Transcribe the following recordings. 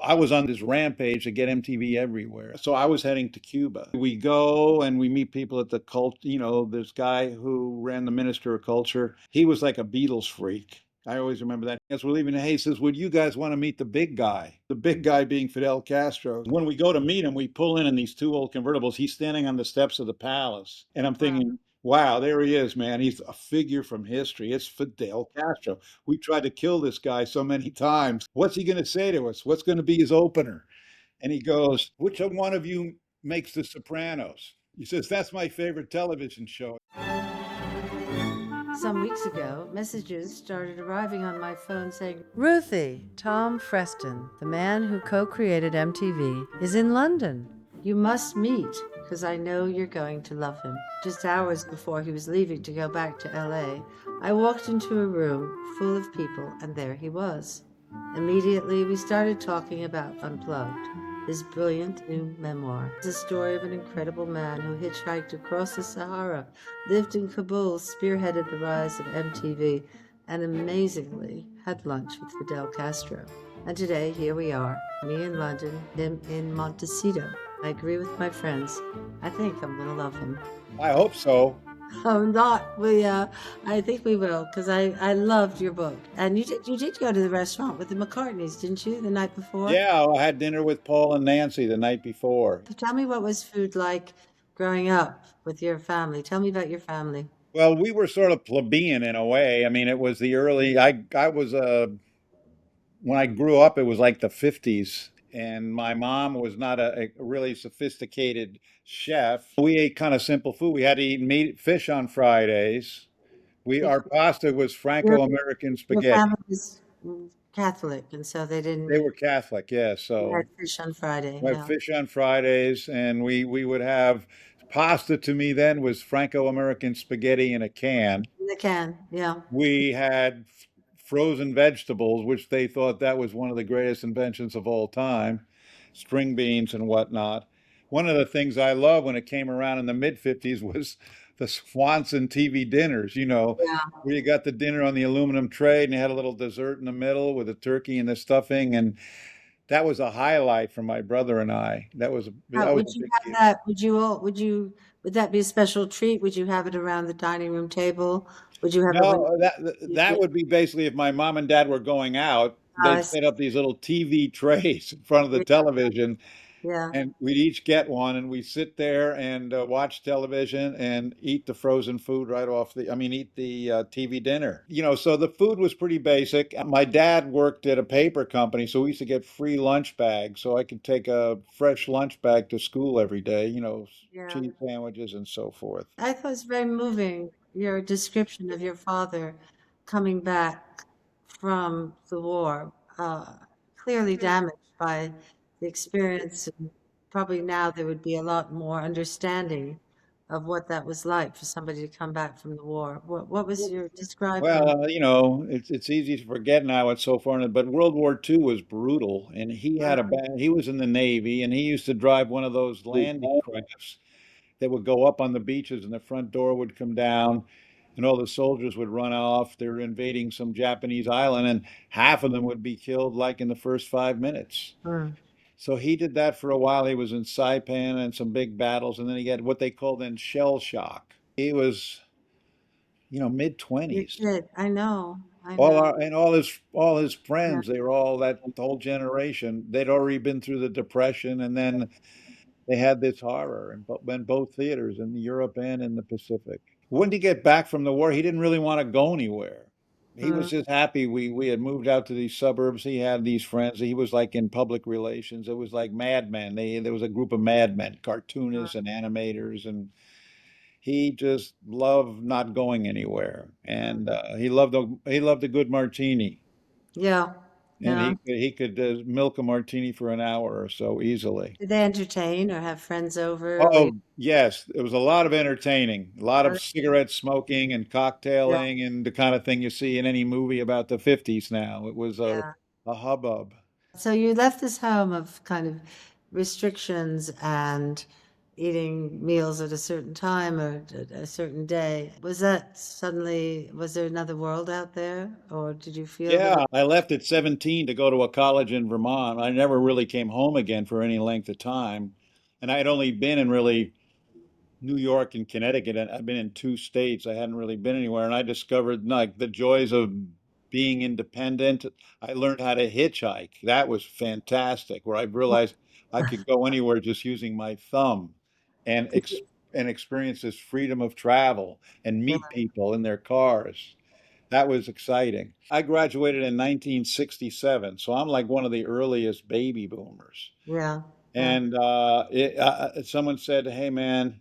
I was on this rampage to get MTV everywhere. So I was heading to Cuba. We go and we meet people at the cult. This guy who ran the Minister of Culture. He was like a Beatles freak. I always remember that. As we're leaving, hey, he says, would you guys want to meet the big guy? The big guy being Fidel Castro. When we go to meet him, we pull in these two old convertibles. He's standing on the steps of the palace. And I'm thinking, wow, there he is, man. He's a figure from history. It's Fidel Castro. We tried to kill this guy so many times. What's he going to say to us? What's going to be his opener? And he goes, which one of you makes The Sopranos? He says, that's my favorite television show. Some weeks ago, messages started arriving on my phone saying, Ruthie, Tom Freston, the man who co-created MTV, is in London. You must meet, because I know you're going to love him. Just hours before he was leaving to go back to LA, I walked into a room full of people, and there he was. Immediately, we started talking about Unplugged, his brilliant new memoir. It's a story of an incredible man who hitchhiked across the Sahara, lived in Kabul, spearheaded the rise of MTV, and amazingly had lunch with Fidel Castro. And today, here we are, me in London, him in Montecito. I agree with my friends. I think I'm going to love him. I hope so. I think we will, because I loved your book. And you did go to the restaurant with the McCartneys, didn't you, the night before? Yeah, I had dinner with Paul and Nancy the night before. Tell me, what was food like growing up with your family? Tell me about your family. Well, we were sort of plebeian in a way. I mean, it was the early, I was, when I grew up, it was like the 50s. And my mom was not a really sophisticated chef. We ate kind of simple food. We had to eat meat, fish on Fridays. Our pasta was Your, Franco-American your spaghetti. family was Catholic, and so they didn't They were Catholic, yeah. have So fish on Friday. we had Yeah, fish on Fridays, and we would have pasta. To me, then was Franco-American spaghetti in a can. they can. Yeah. We had frozen vegetables, which they thought that was one of the greatest inventions of all time, string beans and whatnot. One of the things I loved when it came around in the mid 50s was the Swanson TV dinners, Yeah. where you got the dinner on the aluminum tray and you had a little dessert in the middle with the turkey and the stuffing. And that was a highlight for my brother and I. That was Would a you big have deal. that? Would that be a special treat? Would you have it around the dining room table? Would you have it when No, that would be basically if my mom and dad were going out, I they'd set up these little TV trays in front of the yeah, television, yeah. and we'd each get one, and we sit there and watch television and eat the frozen food right off eat the TV dinner. So the food was pretty basic. My dad worked at a paper company, so we used to get free lunch bags, so I could take a fresh lunch bag to school every day, Yeah. cheese sandwiches and so forth. I thought it was very moving, your description of your father coming back from the war, clearly damaged by the experience. And probably now there would be a lot more understanding of what that was like for somebody to come back from the war. What was your describe him? Well, it's easy to forget now it's so far in, but World War II was brutal, and he was in the Navy, and he used to drive one of those landing crafts that would go up on the beaches, and the front door would come down, and all the soldiers would run off. They were invading some Japanese island, and half of them would be killed like in the first 5 minutes. Mm. So he did that for a while. He was in Saipan and some big battles, and then he had what they call then shell shock. He was, mid Your 20s. kid, I know, I know. All his Yeah, friends, they were all that whole generation. They'd already been through the Depression, and then they had this horror in both theaters in Europe and in the Pacific. When he get back from the war, he didn't really want to go anywhere. He was mm, just happy we had moved out to these suburbs. He had these friends. He was like in public relations. It was like madmen. There was a group of madmen, cartoonists and animators, and he just loved not going anywhere. mm. And he loved a good martini, Yeah, and yeah. he could milk a martini for an hour or so easily. Did they entertain or have friends over? Oh, yes, it was a lot of entertaining, a lot of cigarette smoking and Yeah, cocktailing and the kind of thing you see in any movie about the 50s now. It was yeah. a hubbub. So you left this home of kind of restrictions and, eating meals at a certain time or at a certain day. Was that suddenly, was there another world out there, or did you feel that? Yeah, I left at 17 to go to a college in Vermont. I never really came home again for any length of time. And I had only been in really New York and Connecticut. And I've been in two states. I hadn't really been anywhere. And I discovered like the joys of being independent. I learned how to hitchhike. That was fantastic, where I realized I could go anywhere just using my thumb and and experience this freedom of travel and Yeah, meet people in their cars. That was exciting. I graduated in 1967, so I'm like one of the earliest baby boomers. yeah, yeah. And someone said, "Hey, man,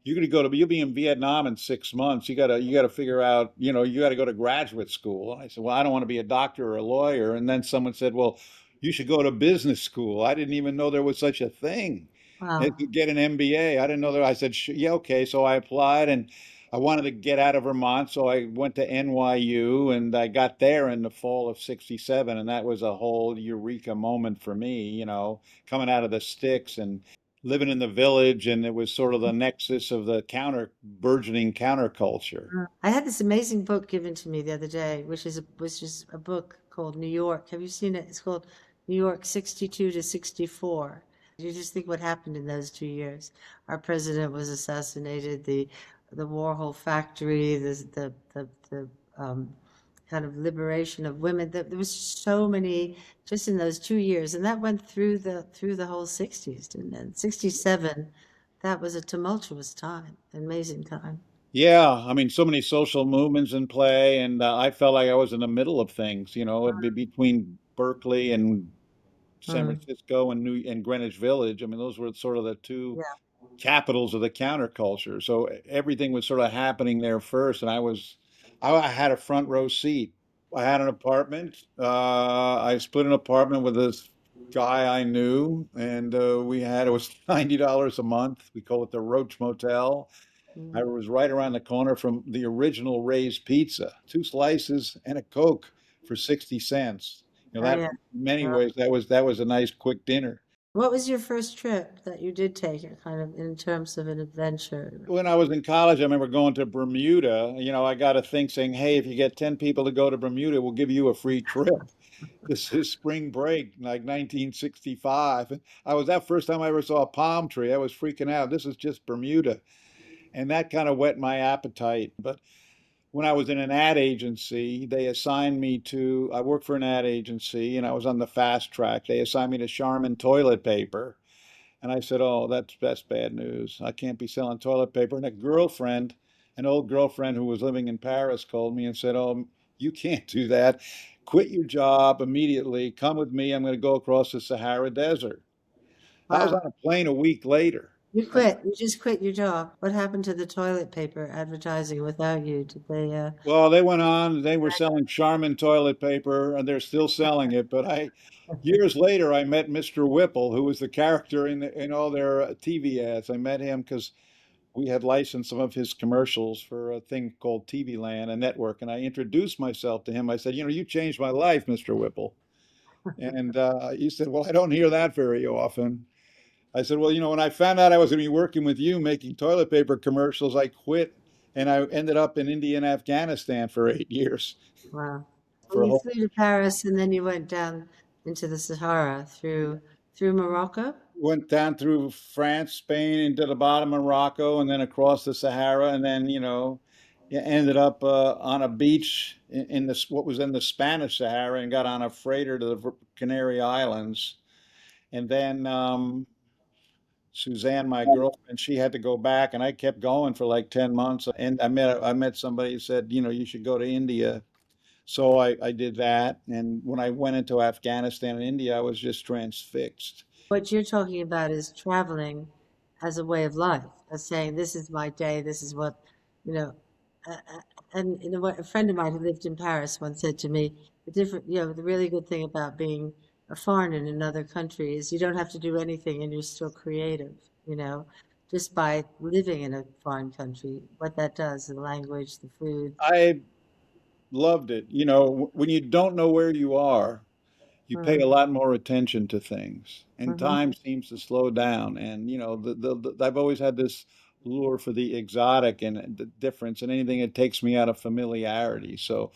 you'll be in Vietnam in 6 months. You gotta figure out, you gotta go to graduate school." And I said, "Well, I don't want to be a doctor or a lawyer." And then someone said, "Well, you should go to business school." I didn't even know there was such a thing. And Wow. to get an MBA. I didn't know that. I said, "Yeah, okay." So I applied, and I wanted to get out of Vermont, so I went to NYU, and I got there in the fall of '67, and that was a whole eureka moment for me, coming out of the sticks and living in the village, and it was sort of the nexus of the burgeoning counterculture. I had this amazing book given to me the other day, which is a book called New York. Have you seen it? It's called New York 62 to 64. You just think what happened in those 2 years. Our president was assassinated, the Warhol factory, the kind of liberation of women. There was so many just in those 2 years, and that went through the whole 60s, didn't it? 67, that was a tumultuous time, amazing time. Yeah, I mean, so many social movements in play, and I felt like I was in the middle of things, it'd be between Berkeley and San Mm, Francisco and New and Greenwich Village. I mean, those were sort of the two yeah. capitals of the counterculture. So everything was sort of happening there first, and I had a front row seat. I had an apartment. I split an apartment with this guy I knew, and it was $90 a month. We call it the Roach Motel. I Mm. was right around the corner from the original Ray's Pizza, two slices and a Coke for 60 cents. Oh, That yeah. in many Yeah. ways that was a nice quick dinner. What was your first trip that you did take, kind of in terms of an adventure? When I was in college, I remember going to Bermuda. I got a thing saying, "Hey, if you get 10 people to go to Bermuda, we'll give you a free trip." This is spring break, like 1965. And I was that first time I ever saw a palm tree. I was freaking out. This is just Bermuda. And that kind of whet my appetite. But when I was in an ad agency, I worked for an ad agency and I was on the fast track. They assigned me to Charmin toilet paper. And I said, "Oh, that's bad news. I can't be selling toilet paper." And an old girlfriend who was living in Paris, called me and said, "Oh, you can't do that. Quit your job immediately. Come with me. I'm going to go across the Sahara Desert." I was Wow. on a plane a week later. You quit. You just quit your job. What happened to the toilet paper advertising without you? Did they, Well, they went on. They were selling Charmin toilet paper, and they're still selling it. But years later, I met Mr. Whipple, who was the character in all their TV ads. I met him because we had licensed some of his commercials for a thing called TV Land, a network, and I introduced myself to him. I said, "You changed my life, Mr. Whipple." And he said, "Well, I don't hear that very often." I said, "Well, when I found out I was going to be working with you making toilet paper commercials, I quit, and I ended up in India and Afghanistan for 8 years wow. So for a you whole flew to Paris and then you went down into the Sahara through Morocco? went down through France, Spain, into the bottom of Morocco, and then across the Sahara, and then ended up on a beach in this what was in the Spanish Sahara, and got on a freighter to the Canary Islands, and then Suzanne, my girlfriend, she had to go back, and I kept going for like 10 months, and I met somebody who said, you should go to India. So I did that, and when I went into Afghanistan and India, I was just transfixed. What you're talking about is traveling as a way of life, as saying, this is my day, this is what, you know, and a friend of mine who lived in Paris once said to me, the really good thing about being a foreigner in another country is you don't have to do anything and you're still creative, you know, just by living in a foreign country, what that does, the language, the food. I loved it. When you don't know where you are, you pay Mm, a lot more attention to things, and mhm. time seems to slow down. And I've always had this lure for the exotic and the difference, and anything that takes me out of familiarity. So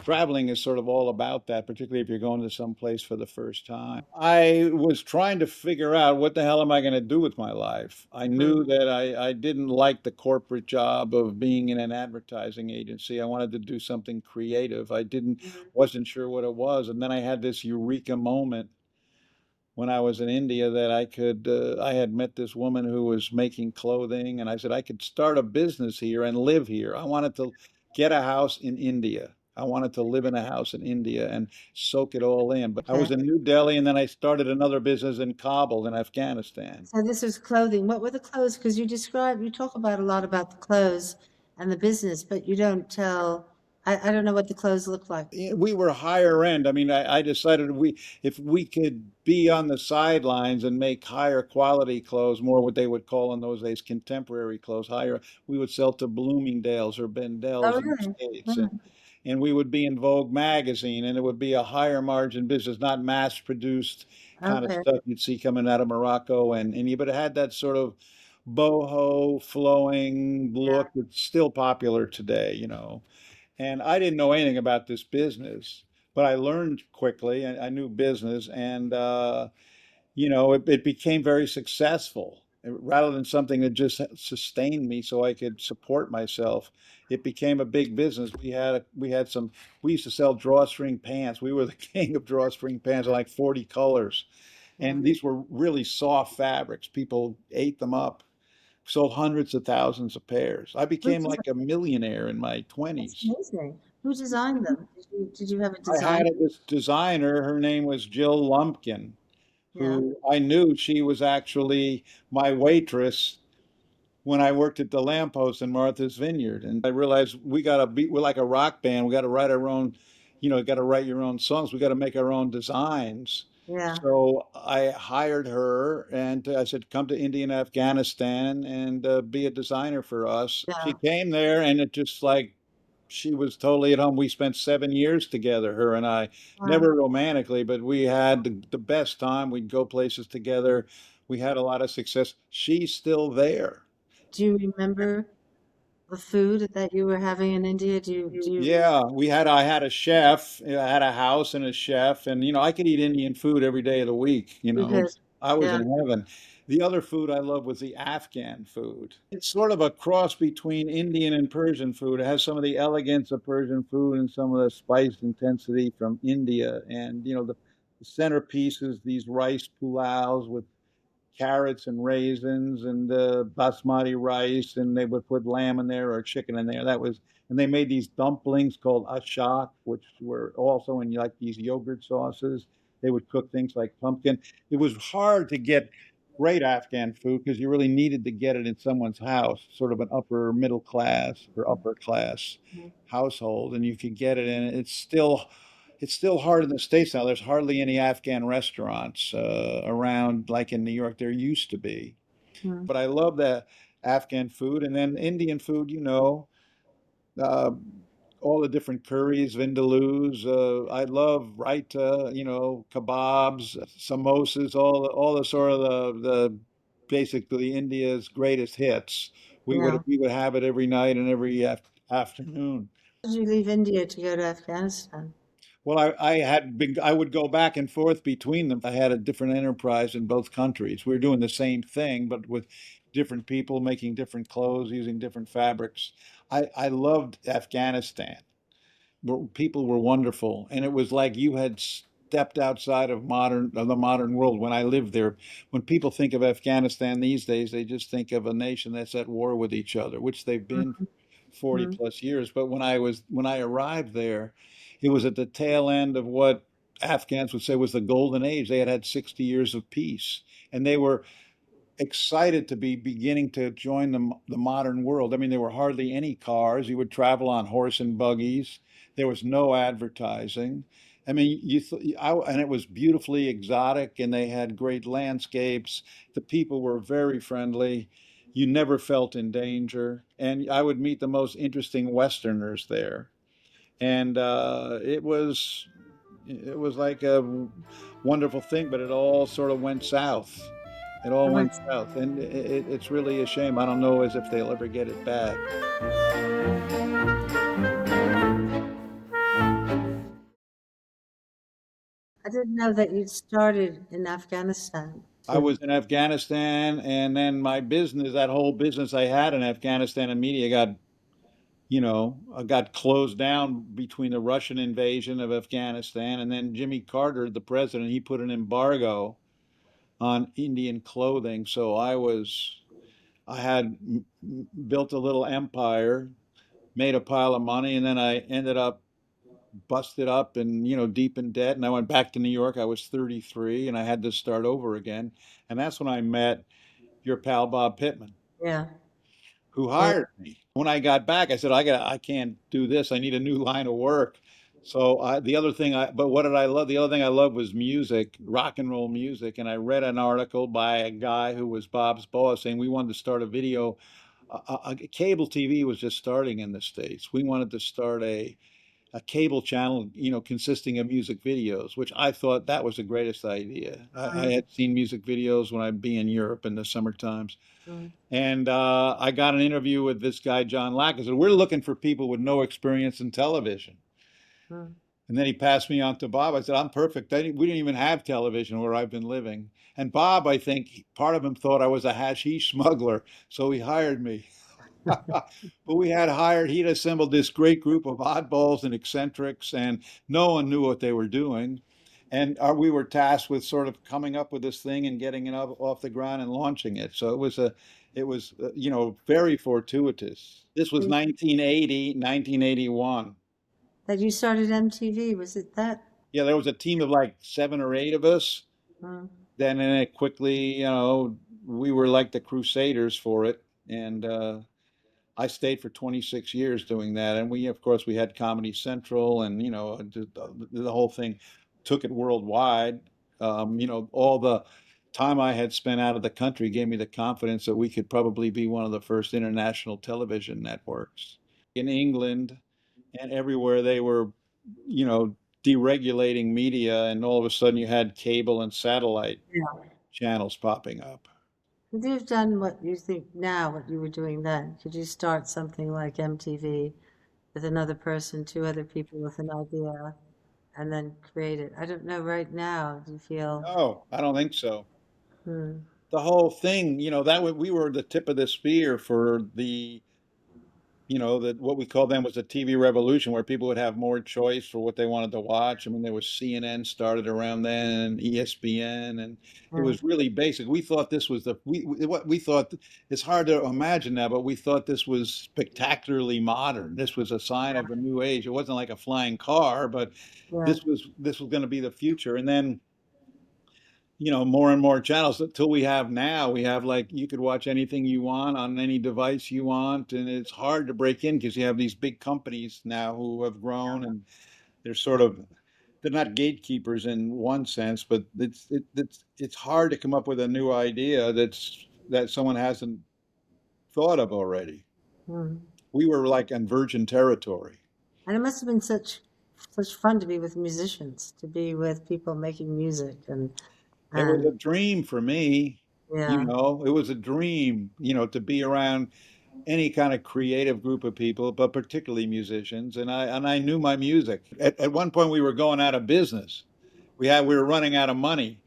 traveling is sort of all about that, particularly if you're going to some place for the first time. I was trying to figure out what the hell am I going to do with my life. I knew Mm, that I didn't like the corporate job of being in an advertising agency. I wanted to do something creative. I didn't mm. wasn't sure what it was, and then I had this eureka moment when I was in India that I had met this woman who was making clothing, and I said I could start a business here and live here. I wanted to get a house in India. I wanted to live in a house in India and soak it all in. But I was Okay. in New Delhi, and then I started another business in Kabul in Afghanistan. So this was clothing. What were the clothes? Because you talk about a lot about the clothes and the business, but you don't tell. I don't know what the clothes look like. We were higher end. I mean, I decided if we could be on the sidelines and make higher quality clothes, more what they would call in those days contemporary clothes, higher, we would sell to Bloomingdale's or Oh, Bendel's in the really? States, Mm, and we would be in Vogue magazine, and it would be a higher margin business, not mass produced kind of okay. stuff you'd see coming out of Morocco, and you but it had that sort of boho flowing look that's still popular today. And I didn't know anything about this business, but I learned quickly. I knew business, and it became very successful. Rather than something that just sustained me so I could support myself, it became a big business. We used to sell drawstring pants. We were the king of drawstring pants, like 40 colors, Yeah. and these were really soft fabrics. People ate them up. Sold hundreds of thousands of pairs. I Who became des- like a millionaire in my That's 20s. amazing. Who designed them? Did you have a I had designer? this designer, her name was Jill Lumpkin, Yeah. who I knew she was actually my waitress when I worked at the Lamppost in Martha's Vineyard. And I realized we're like a rock band. We got to write our own, got to write your own songs. We got to make our own designs. Yeah. So I hired her and I said, come to India and Afghanistan and be a designer for us. She Yeah. came there and it just like she was totally at home. We spent 7 years together, her and I, Wow. never romantically, but we had the best time. We'd go places together. We had a lot of success. She's still there. Do you remember the food that you were having in India? Yeah, I had a chef, I had a house and a chef, and I could eat Indian food every day of the week. Because I was yeah, in heaven. The other food I love was the Afghan food. It's sort of a cross between Indian and Persian food. It has some of the elegance of Persian food and some of the spice intensity from India. And the centerpiece is these rice pulaus with carrots and raisins and basmati rice, and they would put lamb in there or chicken in there. And they made these dumplings called ashak, which were also in like these yogurt sauces. They would cook things like pumpkin. It was hard to get great Afghan food because you really needed to get it in someone's house, sort of an upper middle class or upper class mhm, household, and you could get it. And it's still hard in the States now. There's hardly any Afghan restaurants around like in New York. There used to be. mhm, But I love the Afghan food. And then Indian food, uh, all the different curries, vindaloos. I love raita, kebabs, samosas, all the sort of the basically India's greatest hits. We would yeah. we would have it every night and every afternoon. Did you leave India to go to Afghanistan? Well, I would go back and forth between them. I had a different enterprise in both countries. We were doing the same thing, but with different people making different clothes, using different fabrics. I loved Afghanistan. People were wonderful, and it was like you had stepped outside of the modern world when I lived there. When people think of Afghanistan these days, they just think of a nation that's at war with each other, which they've been Mhm, 40 mhm, plus years. But when I arrived there, it was at the tail end of what Afghans would say was the golden age. They had had 60 years of peace, and they were excited to be beginning to join the modern world. I mean, there were hardly any cars. You would travel on horse and buggies. There was no advertising. I mean, and it was beautifully exotic, and they had great landscapes. The people were very friendly. You never felt in danger, and I would meet the most interesting Westerners there. And It was like a wonderful thing, but it all sort of went south. It all It went went. south, and it's really a shame. I don't know as if they'll ever get it back. I didn't know that you'd started in Afghanistan I too. was in Afghanistan, and then my business, that whole business I had in Afghanistan and media got closed down between the Russian invasion of Afghanistan and then Jimmy Carter, the president, he put an embargo on Indian clothing. So I had built a little empire, made a pile of money, and then I ended up busted up and deep in debt. And I went back to New York. I was 33, and I had to start over again. And that's when I met your pal Bob Pittman, Yeah. who Yeah. hired me. When I got back, I said, I can't do this. I need a new line of work. So the other thing but what did I love? The other thing I loved was music, rock and roll music. And I read an article by a guy who was Bob's boss saying we wanted to start a video. Cable TV was just starting in the States. We wanted to start a cable channel, consisting of music videos, which I thought that was the greatest idea. I Mm, had seen music videos when I'd be in Europe in the summer times. mm, And I got an interview with this guy, John Lack. I said, we're looking for people with no experience in television. mm. And then he passed me on to Bob. I said, I'm perfect. We didn't even have television where I've been living. And Bob, I think part of him thought I was a hashish smuggler. So he hired me. But he'd assembled this great group of oddballs and eccentrics, and no one knew what they were doing. And we were tasked with sort of coming up with this thing and getting it off the ground and launching it. So it was, very fortuitous. This was That 1980, 1981. you started MTV, was it that? Yeah, there was a team of like 7 or 8 of us. Mm, Then it quickly, we were like the crusaders for it. And I stayed for 26 years doing that, and of course, we had Comedy Central, and the whole thing took it worldwide. All the time I had spent out of the country gave me the confidence that we could probably be one of the first international television networks. In England and everywhere they were, you know, deregulating media, and all of a sudden you had cable and satellite yeah. channels popping up. Could you have done what you think now, what you were doing then? Could you start something like MTV with another person, two other people with an idea, and then create it? I don't know right now. Do you feel, No, I don't think so. hmm, The whole thing, we were the tip of the spear for what we call then was the TV revolution, where people would have more choice for what they wanted to watch. I mean, there was CNN started around then, ESPN, and it yeah, was really basic. We thought this was what we thought. It's hard to imagine now, but we thought this was spectacularly modern. This was a sign of a new age. It wasn't like a flying car, but yeah, this was going to be the future. And then more and more channels until we have now. We have like you could watch anything you want on any device you want, and it's hard to break in because you have these big companies now who have grown, and they're sort of they're not gatekeepers in one sense, but it's hard to come up with a new idea that someone hasn't thought of already. hmm. We were like on virgin territory. And it must have been such fun to be with musicians, to be with people making music It was a and dream for me. yeah, It was a dream, to be around any kind of creative group of people, but particularly musicians. And I knew my music. At one point, we were going out of business. We were running out of money,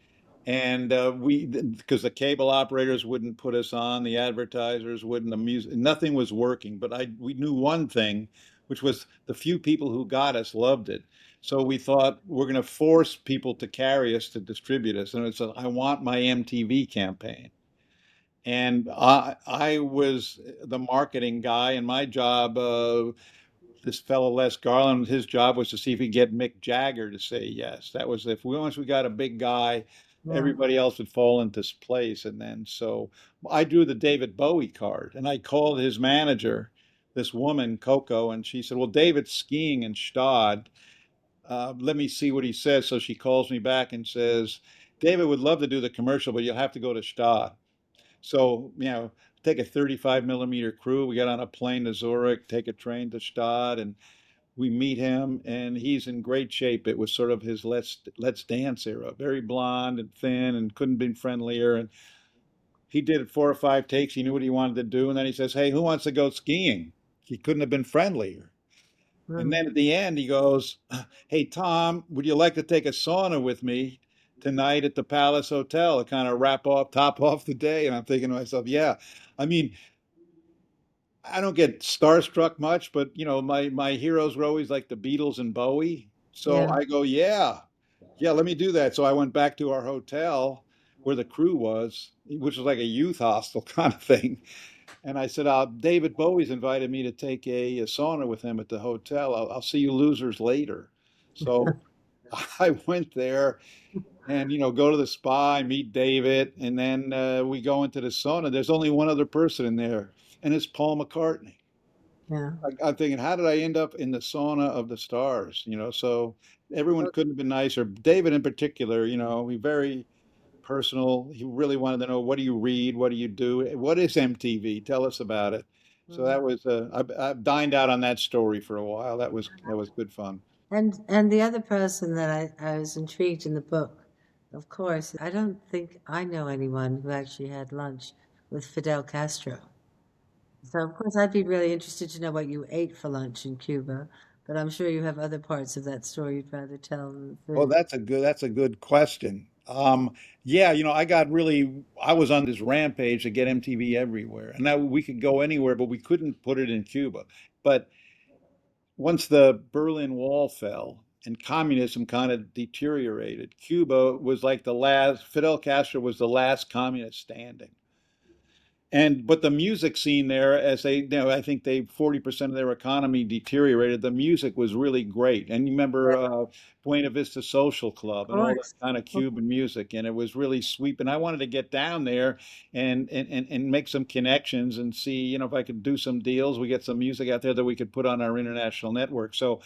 and we because the cable operators wouldn't put us on, the advertisers wouldn't, the music, nothing was working. But we knew one thing, which was the few people who got us loved it. So we thought we're going to force people to carry us to distribute us, and it's I want my MTV campaign. And I was the marketing guy, and my job, this fellow Les Garland, his job was to see if he could get Mick Jagger to say yes. That was if we once we got a big guy, yeah, everybody else would fall into place. And then so I drew the David Bowie card, and I called his manager, this woman Coco, and she said, "Well, David's skiing in Stad. Let me see what he says." So she calls me back and says, "David would love to do the commercial, but you'll have to go to Stad." So, take a 35 millimeter crew. We got on a plane to Zurich, take a train to Stad, and we meet him, and he's in great shape. It was sort of his Let's Dance era. Very blonde and thin, and couldn't be friendlier. And he did it 4 or 5 takes. He knew what he wanted to do, and then he says, "Hey, who wants to go skiing?" He couldn't have been friendlier. And Mm. then at the end, he goes, "Hey, Tom, would you like to take a sauna with me tonight at the Palace Hotel to kind of top off the day?" And I'm thinking to myself, yeah, I mean, I don't get starstruck much, but my heroes were always like the Beatles and Bowie. So Yeah. I go, yeah, yeah, let me do that. So I went back to our hotel where the crew was, which was like a youth hostel kind of thing. And I said, David Bowie's invited me to take a sauna with him at the hotel. I'll see you losers later. So I went there and, go to the spa, I meet David, and then we go into the sauna. There's only one other person in there, and it's Paul McCartney. Yeah. I'm thinking, how did I end up in the sauna of the stars? So everyone Well, couldn't have been nicer. David in particular, he very personal. He really wanted to know, what do you read? What do you do? What is MTV? Tell us about it. So mm. that was I've dined out on that story for a while. That was good fun. And the other person that I was intrigued in the book, of course, I don't think I know anyone who actually had lunch with Fidel Castro. So of course I'd be really interested to know what you ate for lunch in Cuba, but I'm sure you have other parts of that story you'd rather tell than the Oh, food. that's a good question. Yeah, I was on this rampage to get MTV everywhere, and now we could go anywhere, but we couldn't put it in Cuba. But once the Berlin Wall fell and communism kind of deteriorated, Cuba was like Fidel Castro was the last communist standing. But the music scene there, as I think 40% of their economy deteriorated. The music was really great. And you remember Buena Vista Social Club Of and all that course. kind of Cuban music, and it was really sweet. And I wanted to get down there and make some connections and see, if I could do some deals. We get some music out there that we could put on our international network. So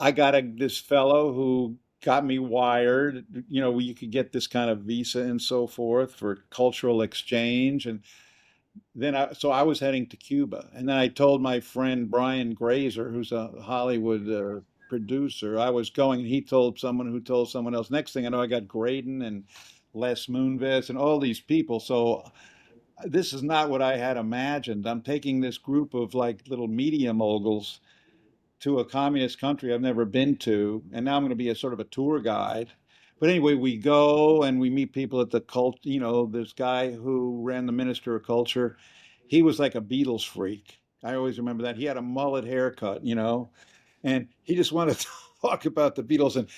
I got this fellow who got me wired. You could get this kind of visa and so forth for cultural exchange. And so I was heading to Cuba, and then I told my friend Brian Grazer, who's a Hollywood producer, I was going, and he told someone who told someone else. Next thing I know, I got Graydon and Les Moonves and all these people. So this is not what I had imagined. I'm taking this group of like little media moguls to a communist country I've never been to, and now I'm going to be a sort of a tour guide. But anyway, we go and we meet people at the cult. This guy who ran the Minister of Culture, he was like a Beatles freak. I always remember that. He had a mullet haircut, and he just wanted to talk about the Beatles. And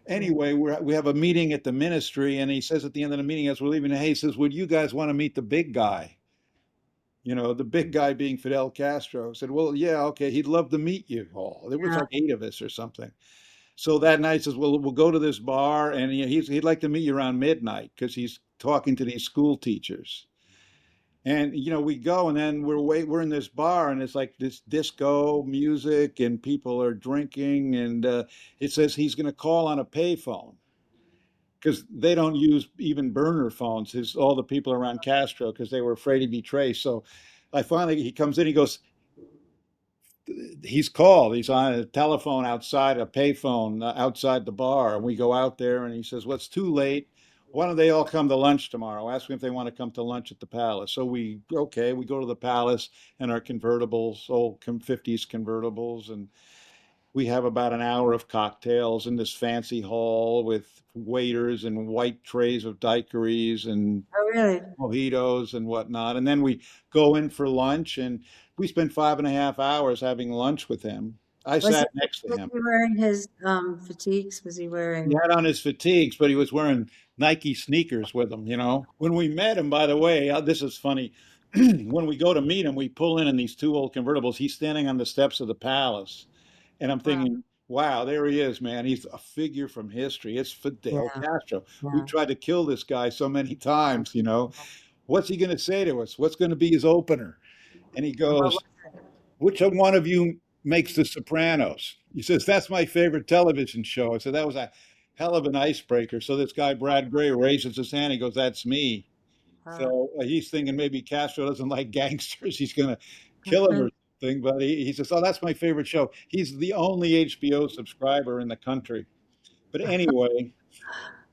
anyway, we have a meeting at the ministry, and he says at the end of the meeting, as we're leaving, hey, he says, "Would you guys want to meet the big guy?" The big guy being Fidel Castro. Said, "Well, yeah, okay, he'd love to meet you all." There was Yeah. like 8 of us or something. So that night says, "Well, we'll go to this bar, and he'd like to meet you around midnight because he's talking to these school teachers." And we go, and then we're in this bar, and it's like this disco music, and people are drinking, and it says he's going to call on a payphone because they don't use even burner phones. All the people around Castro, because they were afraid he'd be traced. So he comes in, he goes, he's called. He's on a telephone outside, a payphone outside the bar. And we go out there, and he says, "Well, it's too late. Why don't they all come to lunch tomorrow?" Ask them if they want to come to lunch at the palace. So we go to the palace in our convertibles, old 50s convertibles, and we have about an hour of cocktails in this fancy hall with waiters and white trays of daiquiris and Oh, really? mojitos and whatnot. And then we go in for lunch, and we spent 5.5 hours having lunch with him. I Was he, sat next to was him. he wearing his fatigues? Was he He wearing? had on his fatigues, but he was wearing Nike sneakers with him. When we met him, by the way, this is funny. When we go to meet him, we pull in these two old convertibles. He's standing on the steps of the palace. And I'm Wow. thinking, wow, there he is, man. He's a figure from history. It's Fidel Yeah. Castro. We've Yeah. tried to kill this guy so many times. What's he going to say to us? What's going to be his opener? And he And what goes, was it? "Which one of you makes The Sopranos?" He says, "That's my favorite television show." I said, that was a hell of an icebreaker. So this guy, Brad Gray, raises his hand. He goes, "That's me." Uh, So he's thinking maybe Castro doesn't like gangsters. He's going to kill him. thing, but he says, "Oh, that's my favorite show." He's the only HBO subscriber in the country. But anyway,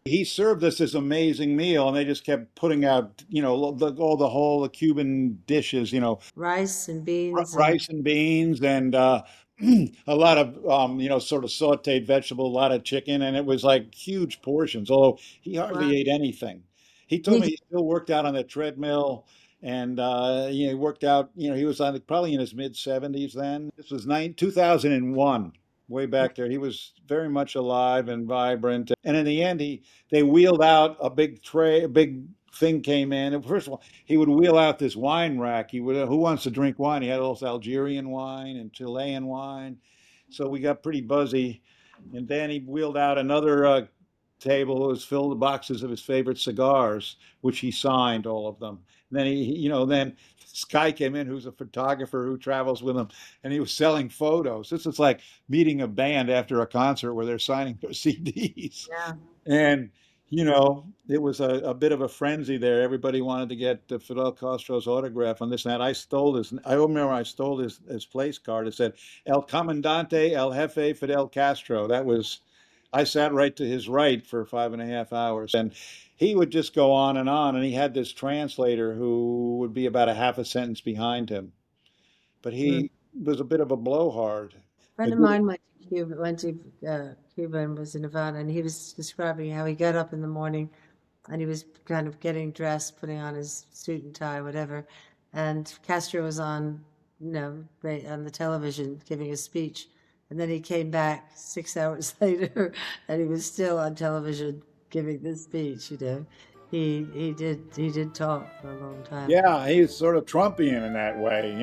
he served us this amazing meal, and they just kept putting out, all the whole Cuban dishes, Rice and beans and rice and beans and a lot of sort of sautéed vegetable, a lot of chicken, and it was like huge portions. Although he wow. hardly ate anything. He told me He, he still worked out on the treadmill, and he worked out. He was on probably in his mid 70s then. This was 2001, way back there. He was very much alive and vibrant. And in the end, they wheeled out a big tray, a big thing came in. And first of all, he would wheel out this wine rack. He would, who wants to drink wine? He had all this Algerian wine and Chilean wine. So we got pretty buzzy. And then he wheeled out another table that was filled with boxes of his favorite cigars, which he signed all of them. And then then this guy came in who's a photographer who travels with him, and he was selling photos. This is like meeting a band after a concert where they're signing their CDs. yeah. And it was a bit of a frenzy there. Everybody wanted to get Fidel Castro's autograph on this and that. I remember I stole his place card. It said, El Comandante, El Jefe, Fidel Castro. I sat right to his right for 5.5 hours. And he would just go on, and he had this translator who would be about a half a sentence behind him. But Mm. he was a bit of a blowhard. A friend of mine went to Cuba and was in Havana, and he was describing how he got up in the morning and he was kind of getting dressed, putting on his suit and tie, whatever. And Castro was on, on the television giving a speech. And then he came back 6 hours later, and he was still on television giving the speech. He did talk for a long time. Yeah, he's sort of Trumpian in that way.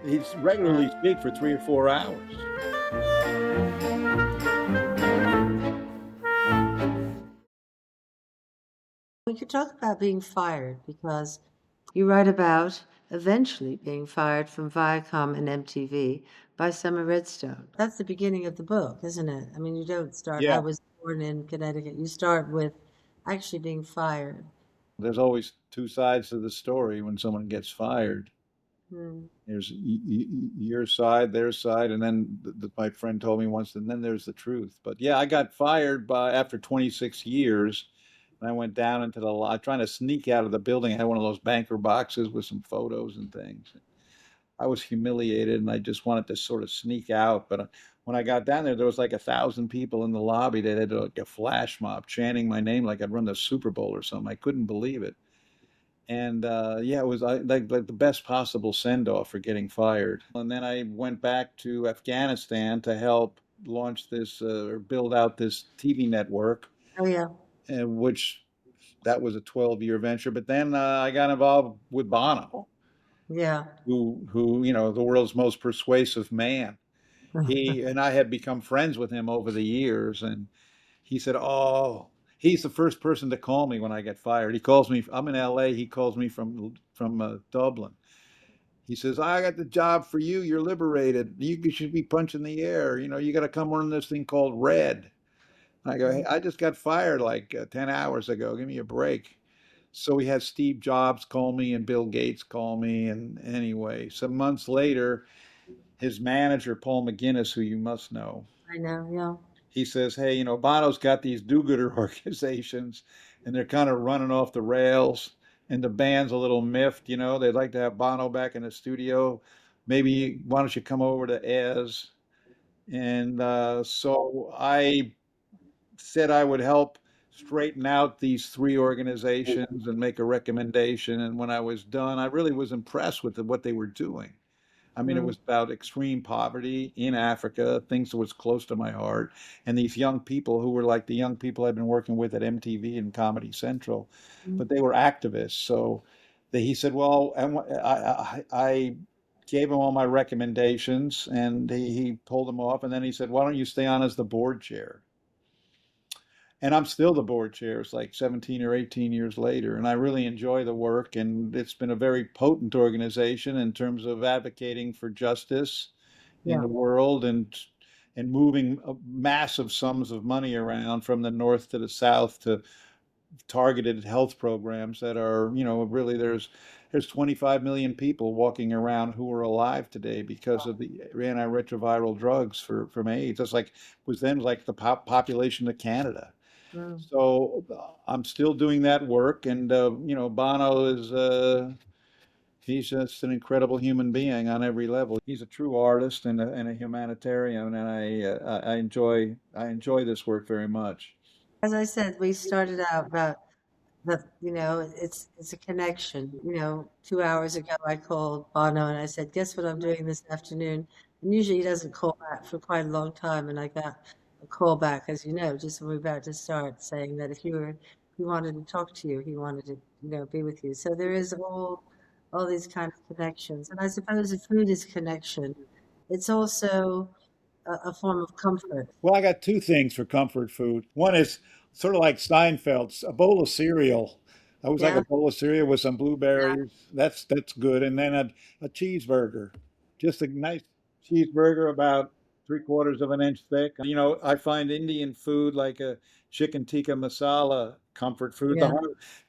He's Yeah. regularly speak for 3 or 4 hours. We could talk about being fired because you write about eventually being fired from Viacom and MTV by Summer Redstone. That's the beginning of the book, isn't it? I mean, you don't start, I Yeah, was born in Connecticut. You start with actually being fired. there's always two sides to the story when someone gets fired. Hmm. There's your side, their side, and then my friend told me once, and then there's the truth. But yeah, I got fired after 26 years. And I went down into the lot trying to sneak out of the building. I had one of those banker boxes with some photos and things. I was humiliated, and I just wanted to sort of sneak out. But when I got down there, there was like 1,000 people in the lobby. They had like a flash mob chanting my name like I'd run the Super Bowl or something. I couldn't believe it. And yeah, it was like the best possible send off for getting fired. And then I went back to Afghanistan to help launch this or build out this TV network, Oh, yeah. which that was a 12-year venture. But then I got involved with Bono, Yeah. who the world's most persuasive man. He and I had become friends with him over the years, and he said, "Oh, he's the first person to call me when I get fired. He calls me. I'm in L.A. He calls me from Dublin. He says, I got the job for you. You're liberated. You should be punching the air. You got to come run this thing called Red." I go, "Hey, I just got fired like 10 hours ago. Give me a break." So we had Steve Jobs call me and Bill Gates call me. And anyway, some months later, his manager, Paul McGinnis, who you must know, I know, yeah. he says, "Hey, Bono's got these do-gooder organizations, and they're kind of running off the rails, and the band's a little miffed. They'd like to have Bono back in the studio. Maybe why don't you come over to Ez?" And so I said I would help straighten out these three organizations and make a recommendation. And when I was done, I really was impressed with what they were doing. I mean, it Mm, was about extreme poverty in Africa, things that was close to my heart, and these young people who were like the young people I'd been working with at MTV and Comedy Central, mm. but they were activists. So he said, "Well," and I gave him all my recommendations, and he pulled them off, and then he said, "Why don't you stay on as the board chair?" And I'm still the board chair. It's like 17 or 18 years later, and I really enjoy the work. And it's been a very potent organization in terms of advocating for justice in Yeah. the world and moving massive sums of money around from the north to the south to targeted health programs that are, really there's 25 million people walking around who are alive today because of the antiretroviral drugs from AIDS. That's like was then like the population of Canada. Mm. So I'm still doing that work, and Bono is he's just an incredible human being on every level. He's a true artist and a humanitarian, and I enjoy this work very much. As I said, we started out about it's a connection. 2 hours ago I called Bono and I said, guess what I'm doing this afternoon? And usually he doesn't call back for quite a long time. And I got a call back, as you know, just when we were about to start, saying that he wanted to talk to you, he wanted to, be with you. So there is all these kind of connections. And I suppose the food is connection. It's also a form of comfort. Well, I got two things for comfort food. One is sort of like Seinfeld's, a bowl of cereal. I was like a Yeah, bowl of cereal with some yeah, blueberries. That's good. And then a cheeseburger, just a nice cheeseburger about 3/4 of an inch thick. I find Indian food like a chicken tikka masala comfort food. yeah,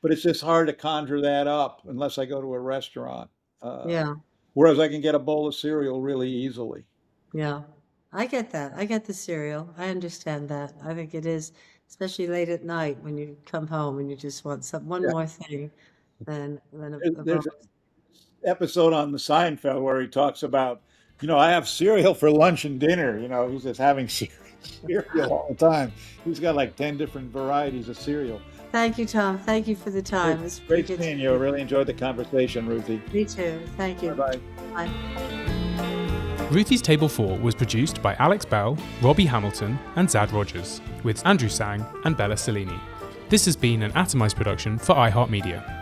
But it's just hard to conjure that up unless I go to a restaurant. Uh, yeah. Whereas I can get a bowl of cereal really easily. Yeah, I get that. I get the cereal. I understand that. I think it is, especially late at night when you come home and you just want one more thing than a bowl. There's an episode on the Seinfeld where he talks about, I have cereal for lunch and dinner. He's just having cereal all the time. He's got like 10 different varieties of cereal. Thank you, Tom. Thank you for the Great, time. It's pretty great good seeing to you. I meet really enjoyed the conversation, Ruthie. you. Me too. Thank Bye you. bye. Bye. Ruthie's Table 4 was produced by Alex Bell, Robbie Hamilton, and Zad Rogers, with Andrew Sang and Bella Cellini. This has been an Atomized production for iHeart Media.